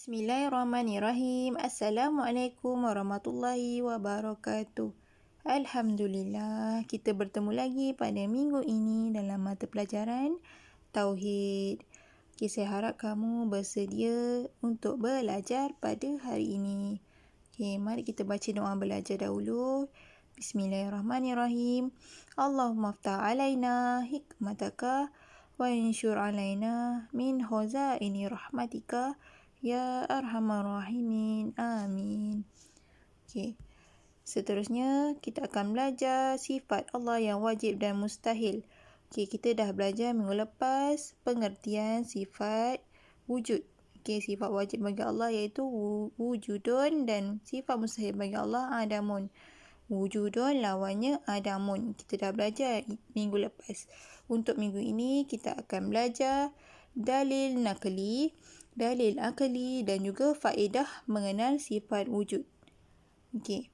Bismillahirrahmanirrahim. Assalamualaikum warahmatullahi wabarakatuh. Alhamdulillah, kita bertemu lagi pada minggu ini dalam mata pelajaran Tauhid. Okay, saya harap kamu bersedia untuk belajar pada hari ini. Okay, mari kita baca doa belajar dahulu. Bismillahirrahmanirrahim. Allahumma aftah alaina hikmataka wa insyur alaina min khazaini rahmatika ya arhamar rahimin. Amin. Okay. Seterusnya, kita akan belajar sifat Allah yang wajib dan mustahil. Okay, kita dah belajar minggu lepas pengertian sifat wujud. Okay, sifat wajib bagi Allah iaitu wujudun dan sifat mustahil bagi Allah adamun. Wujudun lawannya adamun. Kita dah belajar minggu lepas. Untuk minggu ini, kita akan belajar dalil nakli, dalil akli dan juga faedah mengenal sifat wujud. Okey.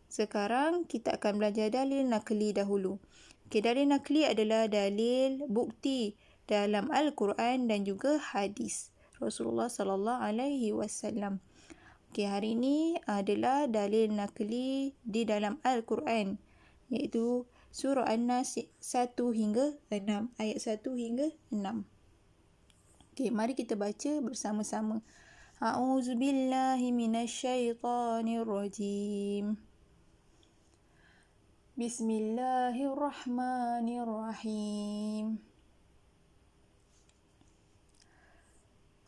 Sekarang kita akan belajar dalil nakli dahulu. Okey, dalil nakli adalah dalil bukti dalam Al-Quran dan juga hadis Rasulullah sallallahu alaihi wasallam. Okey, hari ini adalah dalil nakli di dalam Al-Quran, iaitu surah An-Nas 1 hingga 6, ayat 1 hingga 6. Okey, mari kita baca bersama-sama. A'udzubillahi minasyaitonirrajim. Bismillahirrahmanirrahim.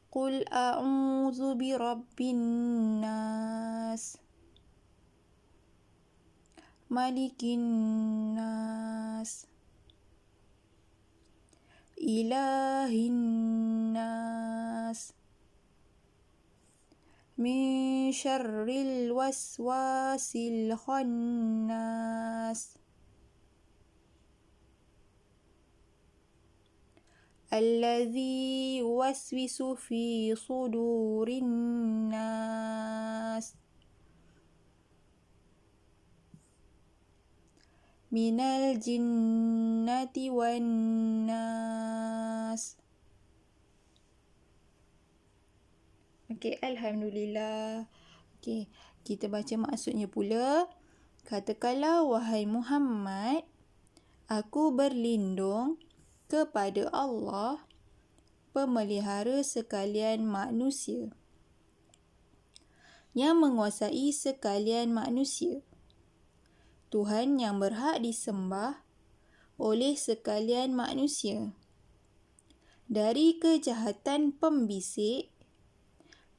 Qul a'udzu birabbin nas, malikin nas, ilahin nas, min syarril waswasil khannas, alladzi yuwaswisu fi sudurin nas, minal jinnati wan nas. Okey, alhamdulillah. Okey, kita baca maksudnya pula. Katakanlah, wahai Muhammad, aku berlindung kepada Allah, pemelihara sekalian manusia, yang menguasai sekalian manusia, Tuhan yang berhak disembah oleh sekalian manusia, dari kejahatan pembisik,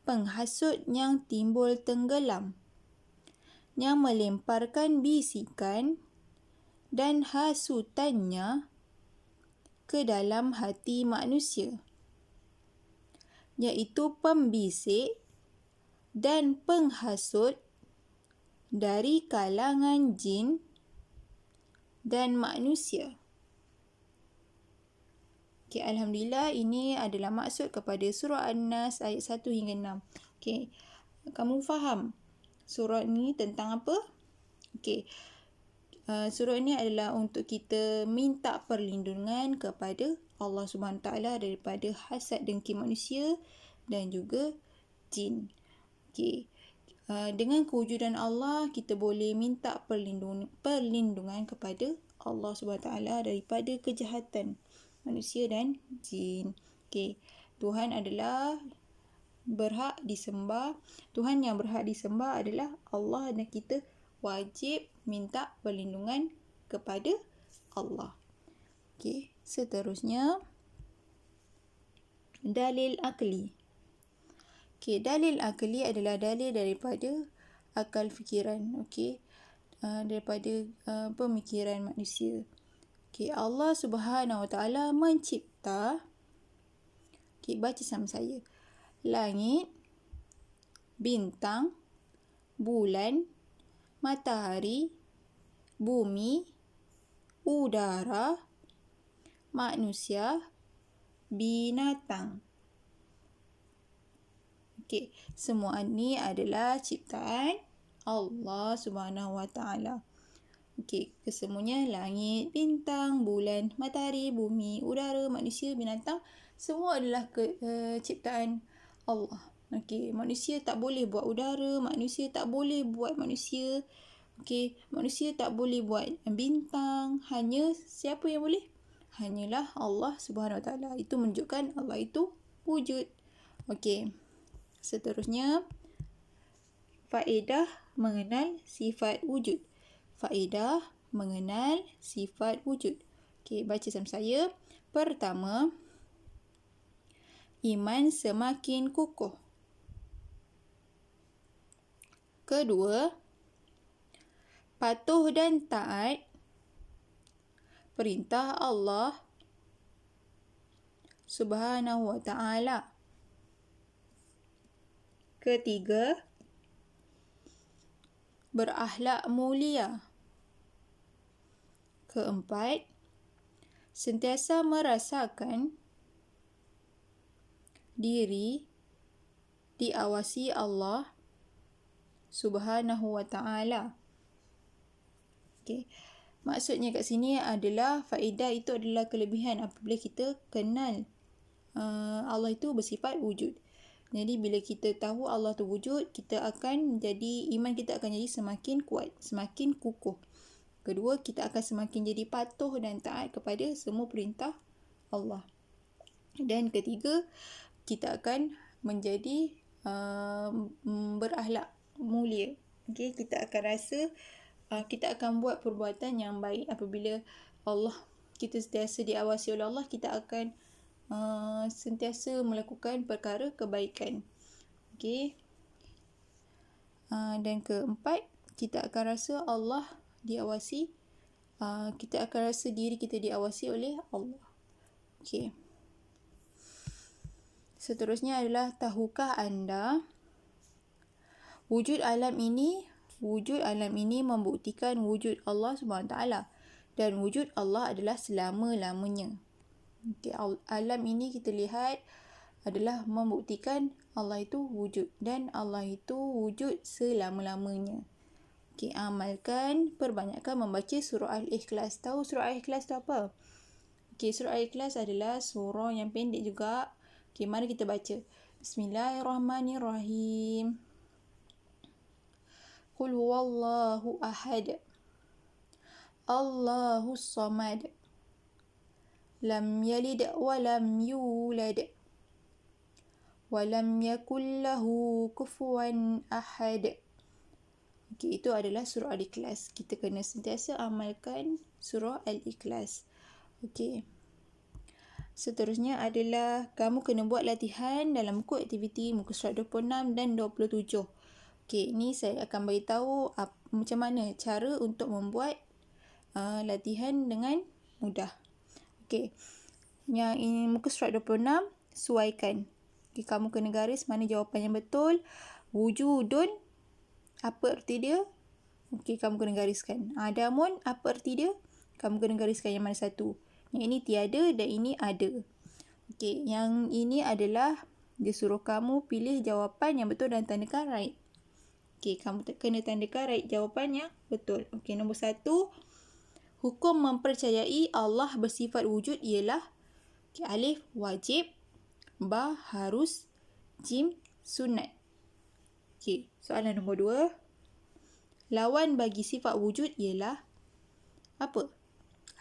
penghasut yang timbul tenggelam, yang melemparkan bisikan dan hasutannya ke dalam hati manusia, iaitu pembisik dan penghasut dari kalangan jin dan manusia. Okay, alhamdulillah, ini adalah maksud kepada surah An-Nas ayat 1 hingga 6. Okay, kamu faham surah ini tentang apa? Okay, surah ini adalah untuk kita minta perlindungan kepada Allah Subhanahu Taala daripada hasad dengki manusia dan juga jin. Okay, dengan kewujudan Allah, kita boleh minta perlindungan kepada Allah Subhanahu Taala daripada kejahatan manusia dan jin. Okay, Tuhan adalah berhak disembah. Tuhan yang berhak disembah adalah Allah dan kita wajib minta perlindungan kepada Allah. Okay, seterusnya dalil akli. Okay, dalil akli adalah dalil daripada akal fikiran. Okay, daripada pemikiran manusia. Okay, Allah Subhanahu Wa Taala mencipta, okay, baca sama saya, langit, bintang, bulan, matahari, bumi, udara, manusia, binatang. Okay, semua ini adalah ciptaan Allah Subhanahu Wa Taala. Okey, kesemuanya langit, bintang, bulan, matahari, bumi, udara, manusia, binatang, semua adalah ciptaan Allah. Okey, manusia tak boleh buat udara, manusia tak boleh buat manusia. Okey, manusia tak boleh buat bintang, hanya siapa yang boleh? Hanyalah Allah Subhanahu Wa Taala. Itu menunjukkan Allah itu wujud. Okey. Seterusnya, faedah mengenal sifat wujud. Faedah mengenal sifat wujud. Okey, baca sama saya. Pertama, iman semakin kukuh. Kedua, patuh dan taat perintah Allah Subhanahu Wa Taala. Ketiga, berakhlak mulia. Keempat, sentiasa merasakan diri diawasi Allah Subhanahu Wa Taala. Okey. Maksudnya kat sini adalah faedah itu adalah kelebihan apabila kita kenal Allah itu bersifat wujud. Jadi bila kita tahu Allah tu wujud, kita akan jadi, iman kita akan jadi semakin kuat, semakin kukuh. Kedua, kita akan semakin jadi patuh dan taat kepada semua perintah Allah. Dan ketiga, kita akan menjadi berakhlak mulia. Okay, kita akan rasa kita akan buat perbuatan yang baik. Apabila kita sentiasa diawasi oleh Allah, kita akan sentiasa melakukan perkara kebaikan. Okay. Dan keempat, kita akan rasa Allah diawasi. Kita akan rasa diri kita diawasi oleh Allah. Okay. Seterusnya adalah, tahukah anda wujud alam ini membuktikan wujud Allah Subhanahu Wa Taala, dan wujud Allah adalah selama-lamanya. Okay, alam ini kita lihat adalah membuktikan Allah itu wujud, dan Allah itu wujud selama-lamanya. Okay, amalkan, perbanyakkan membaca surah Al-Ikhlas. Tahu surah Al-Ikhlas tu apa? Okay, surah Al-Ikhlas adalah surah yang pendek juga. Okay, mari kita baca. Bismillahirrahmanirrahim. Qul huwallahu ahad. Allahus samad. Lam yalid wa lam yulad. Wa lam yakul lahu kufuwan ahad. Okay, itu adalah surah Al-Ikhlas. Kita kena sentiasa amalkan surah Al-Ikhlas. Okay. Seterusnya adalah, kamu kena buat latihan dalam buku aktiviti muka surat 26 dan 27. Okay, ini saya akan beritahu macam mana cara untuk membuat latihan dengan mudah. Okay. Yang ini muka surat 26, sesuaikan. Okay, kamu kena garis mana jawapan yang betul. Wujudun, apa erti dia? Okay, kamu kena gariskan. Adamun, apa erti dia? Kamu kena gariskan yang mana satu. Yang ini tiada dan ini ada. Okay, yang ini adalah dia suruh kamu pilih jawapan yang betul dan tandakan right. Okay, kamu kena tandakan right jawapan yang betul. Okay, nombor 1. Hukum mempercayai Allah bersifat wujud ialah, okay, alif wajib, ba harus, jim sunat. Okay, soalan nombor 2. Lawan bagi sifat wujud ialah apa?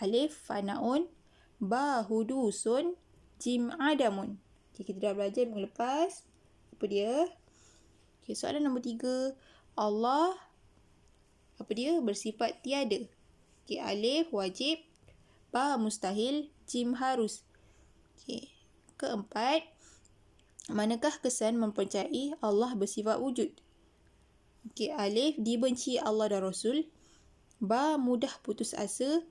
Alif fanaun, ba hudusun, jim adamun. Okay, kita dah belajar minggu lepas. Apa dia? Okay, soalan nombor 3. Allah, apa dia? Bersifat tiada. Okay, alif wajib, ba mustahil, jim harus. Okay. Keempat, manakah kesan mempercayai Allah bersifat wujud? Okay, alif dibenci Allah dan Rasul, ba mudah putus asa,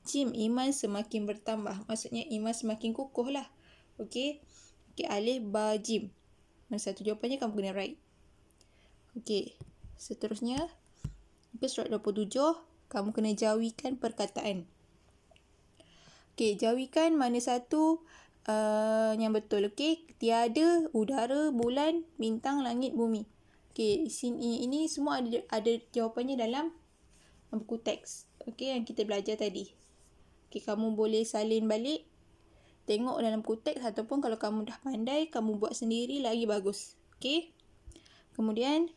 jim iman semakin bertambah. Maksudnya iman semakin kukuh lah. Okay. Okay, alif ba jim. Mana satu jawapannya kamu kena right. Okay. Seterusnya, muka surat 27, kamu kena jawikan perkataan. Okay, jawikan mana satu yang betul. Okay, tiada, udara, bulan, bintang, langit, bumi. Okay, ini semua ada jawapannya dalam buku teks. okey, yang kita belajar tadi. Okey, kamu boleh salin balik, tengok dalam konteks ataupun kalau kamu dah pandai, kamu buat sendiri lagi bagus. Okey. Kemudian,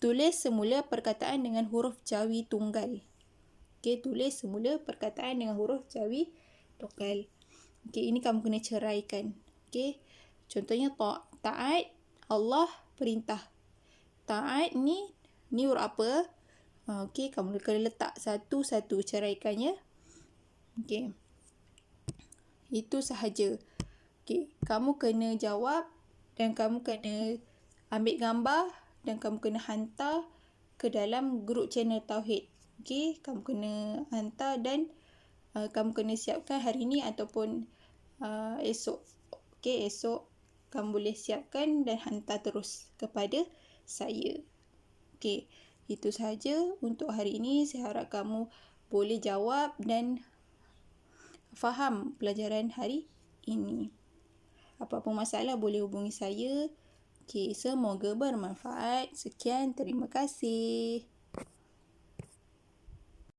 tulis semula perkataan dengan huruf jawi tunggal. Okey, tulis semula perkataan dengan huruf jawi tunggal. Okey, ini kamu kena ceraikan. Okey. Contohnya taat, Allah perintah. Taat ni huruf apa? Okey, kamu kena letak satu-satu ceraikannya. Okey. Itu sahaja. Okey, kamu kena jawab dan kamu kena ambil gambar dan kamu kena hantar ke dalam grup channel Tauhid. Okey, kamu kena hantar dan kamu kena siapkan hari ni ataupun esok. Okey, esok kamu boleh siapkan dan hantar terus kepada saya. Okey, itu sahaja untuk hari ini. Saya harap kamu boleh jawab dan faham pelajaran hari ini. Apa-apa masalah boleh hubungi saya. Okey, semoga bermanfaat. Sekian, terima kasih.